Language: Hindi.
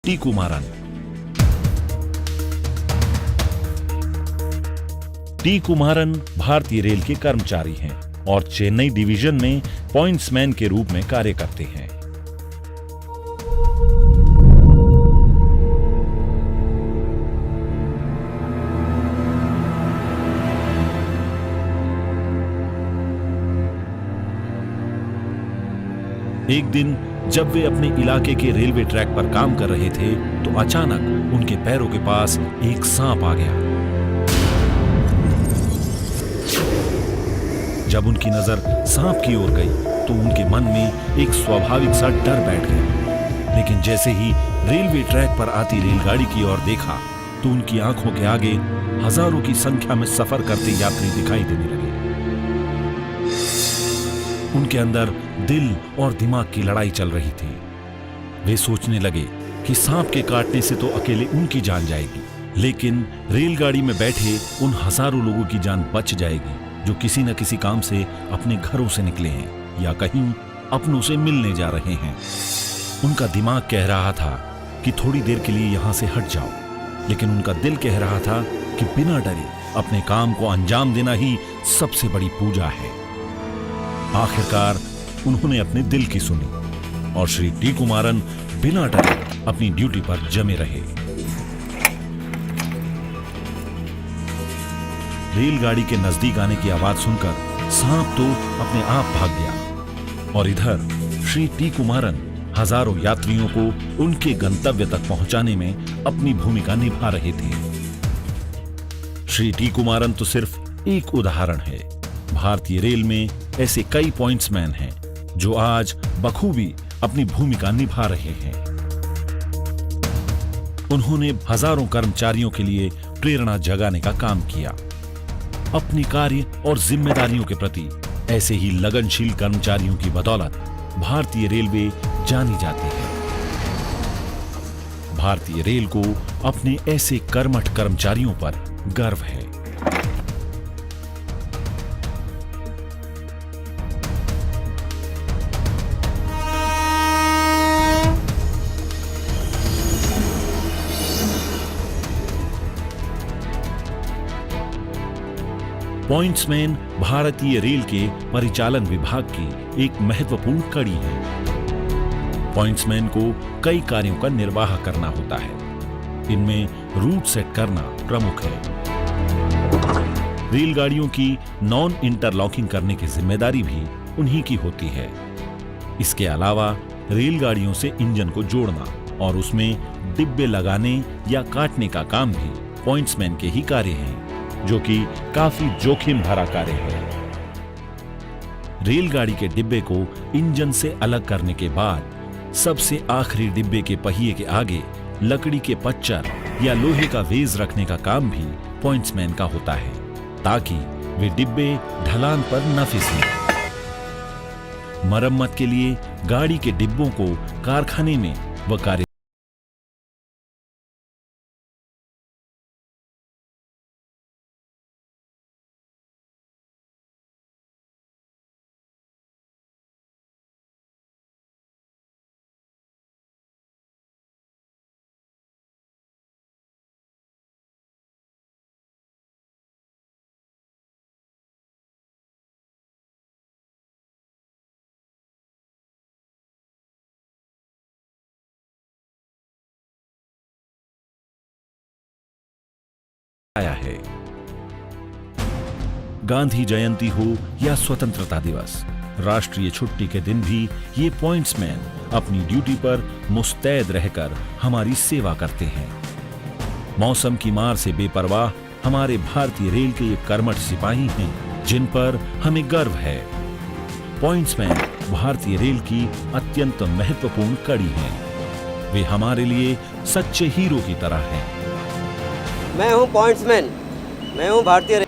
टी कुमारन। टी कुमारन भारतीय रेल के कर्मचारी हैं और चेन्नई डिवीजन में पॉइंट्समैन के रूप में कार्य करते हैं। एक दिन जब वे अपने इलाके के रेलवे ट्रैक पर काम कर रहे थे तो अचानक उनके पैरों के पास एक सांप आ गया। जब उनकी नजर सांप की ओर गई तो उनके मन में एक स्वाभाविक सा डर बैठ गया। लेकिन जैसे ही रेलवे ट्रैक पर आती रेलगाड़ी की ओर देखा तो उनकी आंखों के आगे हजारों की संख्या में सफर करते यात्री दिखाई देने लगे। उनके अंदर दिल और दिमाग की लड़ाई चल रही थी। वे सोचने लगे कि सांप के काटने से तो अकेले उनकी जान जाएगी, लेकिन रेलगाड़ी में बैठे उन हजारों लोगों की जान बच जाएगी जो किसी न किसी काम से अपने घरों से निकले हैं या कहीं अपनों से मिलने जा रहे हैं। उनका दिमाग कह रहा था कि थोड़ी देर के लिए यहां से हट जाओ, लेकिन उनका दिल कह रहा था कि बिना डरे अपने काम को अंजाम देना ही सबसे बड़ी पूजा है। आखिरकार उन्होंने अपने दिल की सुनी और श्री टी कुमारन बिना डरे अपनी ड्यूटी पर जमे रहे। रेलगाड़ी के नजदीक आने की आवाज सुनकर सांप तो अपने आप भाग गया और इधर श्री टी कुमारन हजारों यात्रियों को उनके गंतव्य तक पहुंचाने में अपनी भूमिका निभा रहे थे। श्री टी कुमारन तो सिर्फ एक उदाहरण है। भारतीय रेल में ऐसे कई पॉइंट्समैन हैं जो आज बखूबी अपनी भूमिका निभा रहे हैं। उन्होंने हजारों कर्मचारियों के लिए प्रेरणा जगाने का काम किया। अपने कार्य और जिम्मेदारियों के प्रति ऐसे ही लगनशील कर्मचारियों की बदौलत भारतीय रेलवे जानी जाती है। भारतीय रेल को अपने ऐसे कर्मठ कर्मचारियों पर गर्व है। पॉइंट्समैन भारतीय रेल के परिचालन विभाग की एक महत्वपूर्ण कड़ी है। पॉइंट्समैन को कई कार्यों का निर्वाह करना होता है। इनमें रूट सेट करना प्रमुख है। रेलगाड़ियों की नॉन इंटरलॉकिंग करने की जिम्मेदारी भी उन्हीं की होती है। इसके अलावा रेलगाड़ियों से इंजन को जोड़ना और उसमें डिब्बे लगाने या काटने का काम भी पॉइंट्समैन के ही कार्य हैं, जो कि काफी जोखिम भरा कार्य है। रेलगाड़ी के डिब्बे को इंजन से अलग करने के बाद सबसे आखिरी डिब्बे के पहिए के आगे लकड़ी के पच्चर या लोहे का वेज रखने का काम भी पॉइंट्समैन का होता है, ताकि वे डिब्बे ढलान पर न फिसलें। मरम्मत के लिए गाड़ी के डिब्बों को कारखाने में व कार्य आया है। गांधी जयंती हो या स्वतंत्रता दिवस, राष्ट्रीय छुट्टी के दिन भी ये पॉइंट्समैन अपनी ड्यूटी पर मुस्तैद रहकर हमारी सेवा करते हैं। मौसम की मार से बेपरवाह हमारे भारतीय रेल के ये कर्मठ सिपाही हैं, जिन पर हमें गर्व है। पॉइंट्समैन भारतीय रेल की अत्यंत महत्वपूर्ण कड़ी हैं। वे हमारे लिए सच्चे हीरो की तरह हैं। मैं हूं पॉइंट्समैन, मैं हूं भारतीय